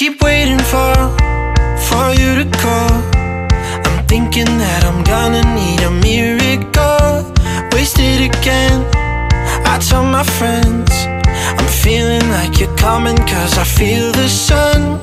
keep waiting for you to call. I'm thinking that I'm gonna need a miracle. Wasted again, I tell my friends I'm feeling like you're coming, cause I feel the sun.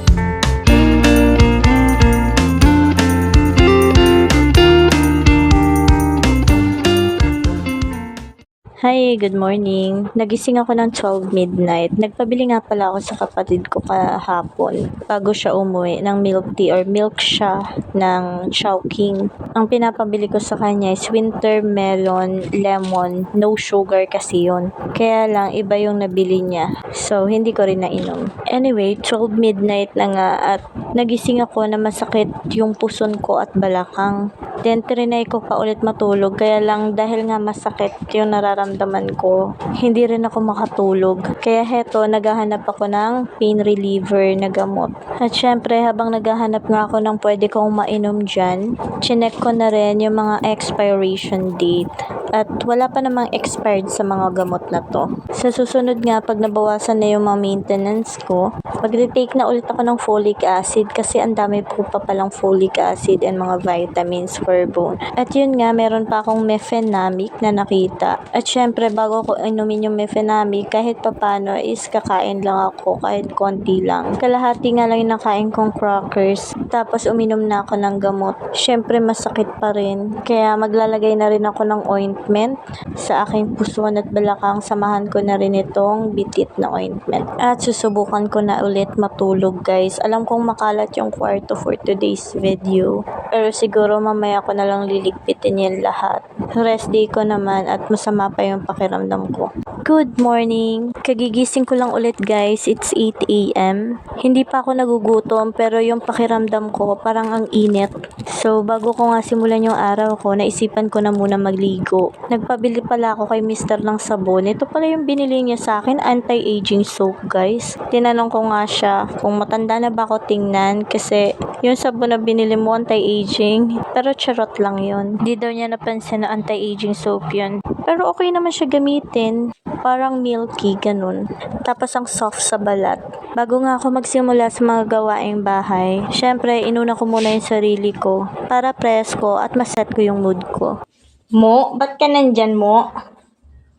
Hi, good morning. Nagising ako ng 12 midnight. Nagpabili nga pala ako sa kapatid ko kahapon bago siya umuwi ng milk tea or milk siya ng Chowking. Ang pinapabili ko sa kanya is winter melon lemon, no sugar kasi yun. Kaya lang iba yung nabili niya. So, hindi ko rin nainom. Anyway, 12 midnight na nga at nagising ako na masakit yung puson ko at balakang. Then, trinay ko pa ulit matulog. Kaya lang dahil nga masakit yung nararamdaman ko, hindi rin ako makatulog. Kaya heto, naghahanap ako ng pain reliever na gamot. At syempre, habang naghahanap nga ako ng pwede kong mainom dyan, chinek ko na rin yung mga expiration date. At wala pa namang expired sa mga gamot na to. Sa susunod nga, pag nabawasan na yung mga maintenance ko, mag-retake na ulit ako ng folic acid kasi ang dami po pa palang folic acid and mga vitamins for bone. At yun nga, meron pa akong mefenamic na nakita. At syempre, bago ko inumin yung mefenamic, kahit papano is kakain lang ako, kahit konti lang. Kalahati nga lang yung nakain kong crackers, tapos uminom na ako ng gamot. Syempre, masakit pa rin. Kaya maglalagay na rin ako ng ointment sa aking puson at balakang. Samahan ko na rin itong bitit na ointment. At susubukan ko na ulit matulog, guys. Alam kong makalat yung kwarto for today's video, pero siguro mamaya ko na lang liligpitin yan lahat. Rest day ko naman at masama pa yung pakiramdam ko. Good morning! Kagigising ko lang ulit, guys. It's 8 a.m. Hindi pa ako nagugutom pero yung pakiramdam ko parang ang init. So bago ko nga simulan yung araw ko, naisipan ko na muna magligo. Nagpabili pala ako kay Mr. ng sabon. Ito pala yung binili niya sa akin, anti-aging soap, guys. Tinanong ko nga siya kung matanda na ba ako tingnan kasi yung sabon na binili mo anti-aging, pero charot lang yun. Di daw niya napansin na anti-aging soap yun. Pero okay naman siya gamitin. Parang milky, ganun. Tapos ang soft sa balat. Bago nga ako magsimula sa mga gawaing bahay, syempre inuna ko muna yung sarili ko para presko at maset ko yung mood ko. Mo, ba't ka nandyan, Mo?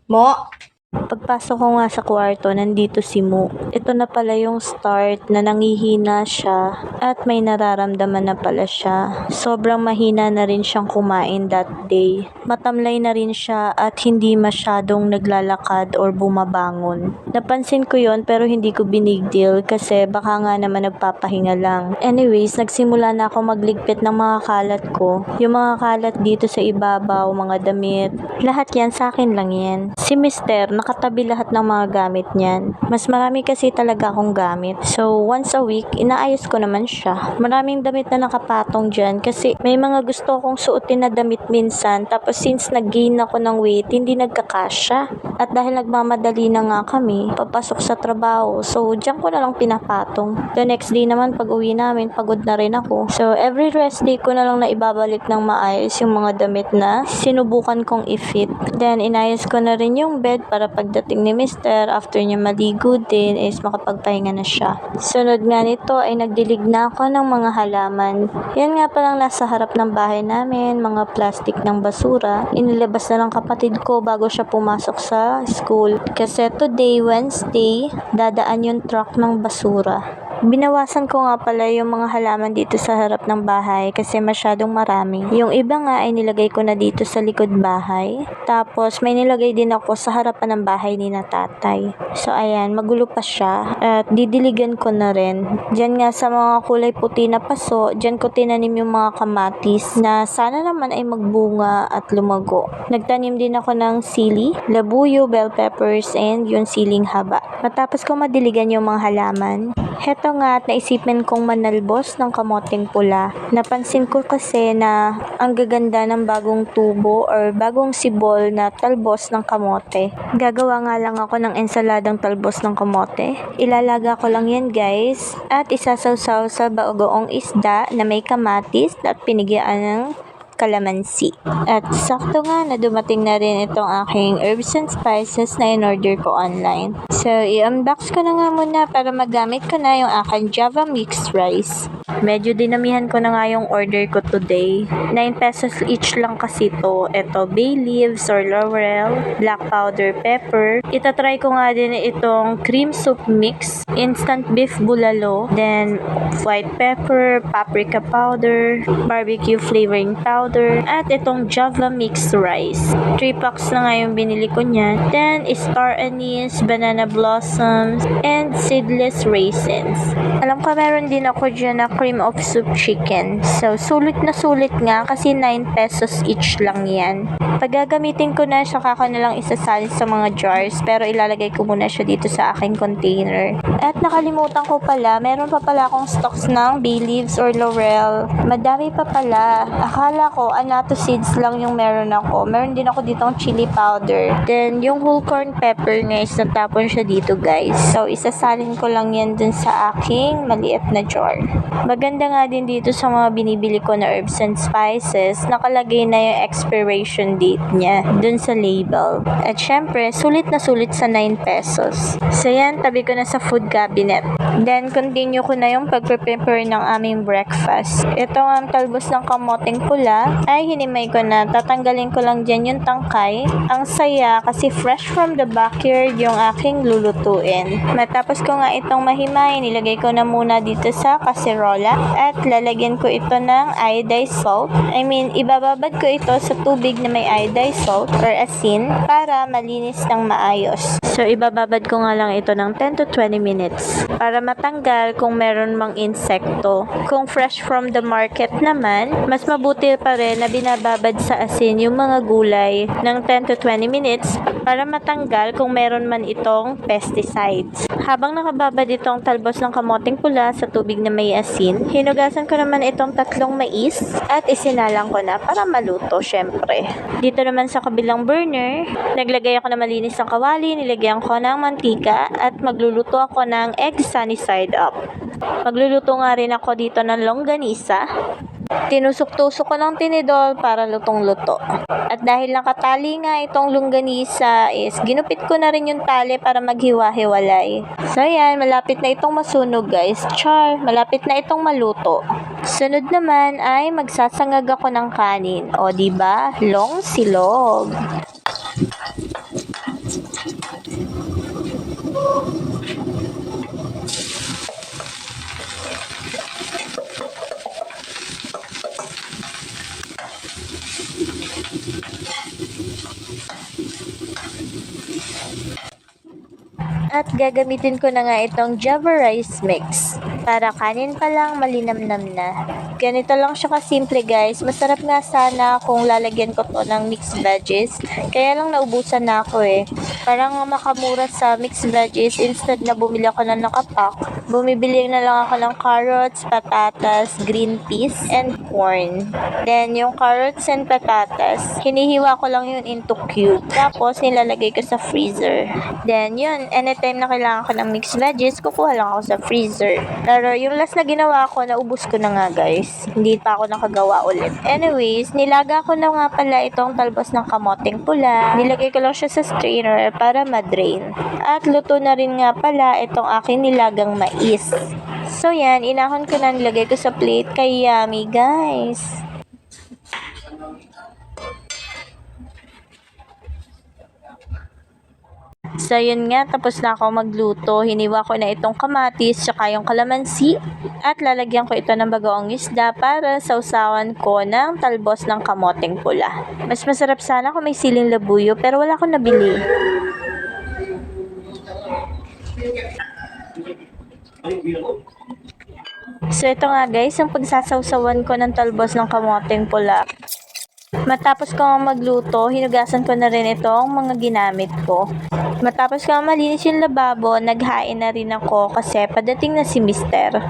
Mo? Pagpasok ko nga sa kwarto, nandito si Mo. Ito na pala yung start na nangihina siya at may nararamdaman na pala siya. Sobrang mahina na rin siyang kumain that day. Matamlay na rin siya at hindi masyadong naglalakad or bumabangon. Napansin ko yon pero hindi ko binig deal kasi baka nga naman nagpapahinga lang. Anyways, nagsimula na ako magligpit ng mga kalat ko. Yung mga kalat dito sa ibabaw, mga damit, lahat yan sa akin lang yan. Si Mr. nakatabi lahat ng mga gamit niyan. Mas marami kasi talaga akong gamit. So, once a week, inaayos ko naman siya. Maraming damit na nakapatong dyan kasi may mga gusto akong suotin na damit minsan. Tapos, since nag-gain ako ng weight, hindi nagkakasya. At dahil nagmamadali na nga kami, papasok sa trabaho. So, dyan ko na lang pinapatong. The next day naman, pag uwi namin, pagod na rin ako. So, every rest day ko na lang na ibabalik ng maayos yung mga damit na sinubukan kong i-fit. Then, inayos ko na rin yung bed para pagdating ni Mr. after niya maligo din is makapagpahinga na siya. Sunod nga nito ay nagdilig na ako ng mga halaman. Yan nga palang nasa harap ng bahay namin, mga plastic ng basura. Inilabas na ng kapatid ko bago siya pumasok sa school. Kasi today, Wednesday, dadaan yung truck ng basura. Binawasan ko nga pala yung mga halaman dito sa harap ng bahay kasi masyadong marami. Yung iba nga ay nilagay ko na dito sa likod bahay. Tapos may nilagay din ako sa harapan ng bahay ni na tatay. So ayan, magulo pa siya. At didiligan ko na rin. Diyan nga sa mga kulay puti na paso, diyan ko tinanim yung mga kamatis na sana naman ay magbunga at lumago. Nagtanim din ako ng sili, labuyo, bell peppers, and yung siling haba. Matapos ko madiligan yung mga halaman, heto nga at naisipan kong manalbos ng kamoteng pula. Napansin ko kasi na ang gaganda ng bagong tubo or bagong sibol na talbos ng kamote. Gagawa nga lang ako ng ensaladang talbos ng kamote. Ilalaga ko lang yan, guys, at isasawsaw sa bagoong isda na may kamatis at pinigyan ng kalamansi. At sakto nga na dumating na rin itong aking herbs and spices na in-order ko online. So, i-unbox ko na nga muna para magamit ko na yung aking Java mixed rice. Medyo dinamihan ko na nga yung order ko today. 9 pesos each lang kasi to. Ito, bay leaves or laurel, black powder pepper. Itatry ko nga din itong cream soup mix, instant beef bulalo, then white pepper, paprika powder, barbecue flavoring powder, at itong Java mixed rice. 3 packs na nga yung binili ko niyan. Then, star anise, banana blossoms, and seedless raisins. Alam ko meron din ako dyan na cream of soup chicken. So, sulit na sulit nga kasi 9 pesos each lang yan. Pag gagamitin ko na, saka ko na lang isasalin sa mga jars, pero ilalagay ko muna siya dito sa aking container. At nakalimutan ko pala, meron pa pala akong stocks ng bay leaves or laurel. Madami pa pala. Akala ko, anato seeds lang yung meron ako. Meron din ako ditong chili powder. Then, yung whole corn pepper guys, natapon siya dito guys. So, isasalin ko lang yan dun sa aking maliit na jar. Maganda nga din dito sa mga binibili ko na herbs and spices, nakalagay na yung expiration date niya dun sa label. At syempre, sulit na sulit sa 9 pesos. So yan, tabi ko na sa food cabinet. Then, continue ko na yung pag-prepare ng aming breakfast. Ito ang talbos ng kamoteng pula, ay hinimay ko na. Tatanggalin ko lang dyan yung tangkay. Ang saya kasi fresh from the backyard yung aking lulutuin. Matapos ko nga itong mahimay, nilagay ko na muna dito sa kaserola at lalagyan ko ito ng iodized salt. Ibababad ko ito sa tubig na may iodized salt or asin para malinis ng maayos. So, ibababad ko nga lang ito ng 10 to 20 minutes para matanggal kung meron mang insekto. Kung fresh from the market naman, mas mabuti pa rin na binababad sa asin yung mga gulay ng 10 to 20 minutes para matanggal kung meron man itong pesticides. Habang nakababad itong talbos ng kamoting pula sa tubig na may asin, hinugasan ko naman itong tatlong mais at isinalang ko na para maluto syempre. Dito naman sa kabilang burner, naglagay ako na malinis ng kawali, nilagyan ko ng mantika at magluluto ako ng egg sunny side up. Magluluto nga rin ako dito ng longganisa. Tinusok-tusok ko ng tinidor para lutong-luto. At dahil nakatali nga itong longganisa is ginupit ko na rin yung tali para maghiwa-hiwalay. So yan, malapit na itong masunog guys. Char, malapit na itong maluto. Sunod naman ay magsasangag ako ng kanin. O diba? Long silog. At gagamitin ko na nga itong Java rice mix. Para kanin pa lang, malinamnam na. Ganito lang siya kasimple guys. Masarap nga sana kung lalagyan ko to ng mixed veggies. Kaya lang naubusan na ako eh. Parang makamura sa mixed veggies. Instead na bumili ako ng nakapack, bumibili na lang ako ng carrots, patatas, green peas, and corn. Then, yung carrots and patatas, hinihiwa ko lang yun into cube. Tapos, nilalagay ko sa freezer. Then, yun, anytime na kailangan ko ng mixed veggies, kukuha lang ako sa freezer. Pero, yung last na ginawa ko, naubos ko na nga guys. Hindi pa ako nakagawa ulit. Anyways, nilaga ko na nga pala itong talbos ng kamoting pula. Nilagay ko lang siya sa strainer para ma-drain. At luto na rin nga pala itong aking nilagang mais. So yan, inahon ko na, nilagay ko sa plate. Kay yummy guys. So yun nga, tapos na ako magluto. Hiniwa ko na itong kamatis tsaka yung kalamansi at lalagyan ko ito ng bagoong isda para sausawan ko ng talbos ng kamoteng pula. Mas masarap sana kung may siling labuyo pero wala akong nabili. So ito nga guys, ang pagsasawsawan ko ng talbos ng kamoteng pula. Matapos ko magluto, hinugasan ko na rin itong mga ginamit ko. Matapos ko malinis yung lababo, naghain na rin ako kasi padating na si Mister.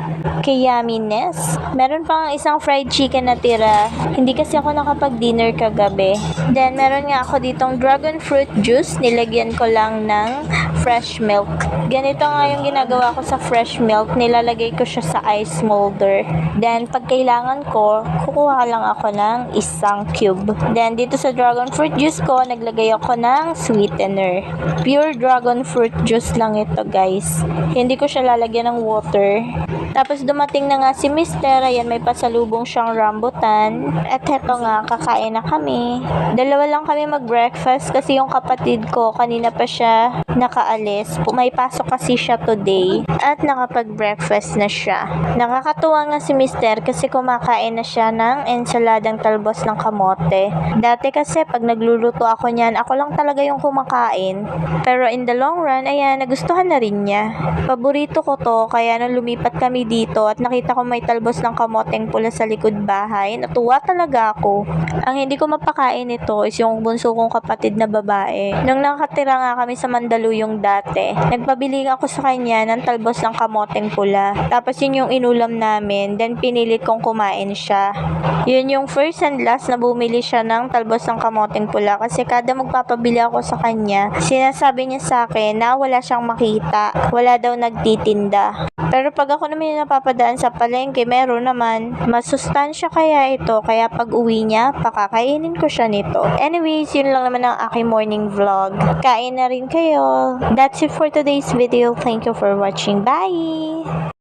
Kay yumminess. Meron pang isang fried chicken na tira. Hindi kasi ako nakapag-dinner kagabi. Then, meron nga ako ditong dragon fruit juice. Nilagyan ko lang ng fresh milk. Ganito nga yung ginagawa ko sa fresh milk. Nilalagay ko siya sa ice molder. Then, pag kailangan ko, kukuha lang ako ng isang cube. Then, dito sa dragon fruit juice ko, naglagay ako ng sweetener. Pure dragon fruit juice lang ito, guys. Hindi ko siya lalagyan ng water. Tapos, dumating na nga si Mister. Ayan, may pasalubong siyang rambutan. At heto nga, kakain na kami. Dalawa lang kami mag-breakfast kasi yung kapatid ko, kanina pa siya nakaalis. May pasok kasi siya today. At nakapag-breakfast na siya. Nakakatuwa nga si Mister kasi kumakain na siya ng ensaladang talbos ng kamote. Dati kasi pag nagluluto ako niyan, ako lang talaga yung kumakain. Pero in the long run, ayan, nagustuhan na rin niya. Paborito ko to, kaya nung lumipat kami dito at nakita ko may talbos ng kamoteng pula sa likod bahay, natuwa talaga ako. Ang hindi ko mapakain ito is yung bunso kong kapatid na babae. Nung nakatira nga kami sa Mandaluyong dati, nagpabili ako sa kanya ng talbos ng kamoteng pula. Tapos yun yung inulam namin, then pinilit kong kumain siya. Yun yung first and last na bumili siya ng talbos ng kamoteng pula kasi kada magpapabili ako sa kanya, sinasabi niya sa akin na wala siyang makita, wala daw nagtitinda. Pero pag ako naman yung napapadaan sa palengke, meron naman. Masustansya kaya ito, kaya pag uwi niya, pakakainin ko siya nito. Anyways, yun lang naman ang aking morning vlog. Kain na rin kayo. That's it for today's video. Thank you for watching. Bye!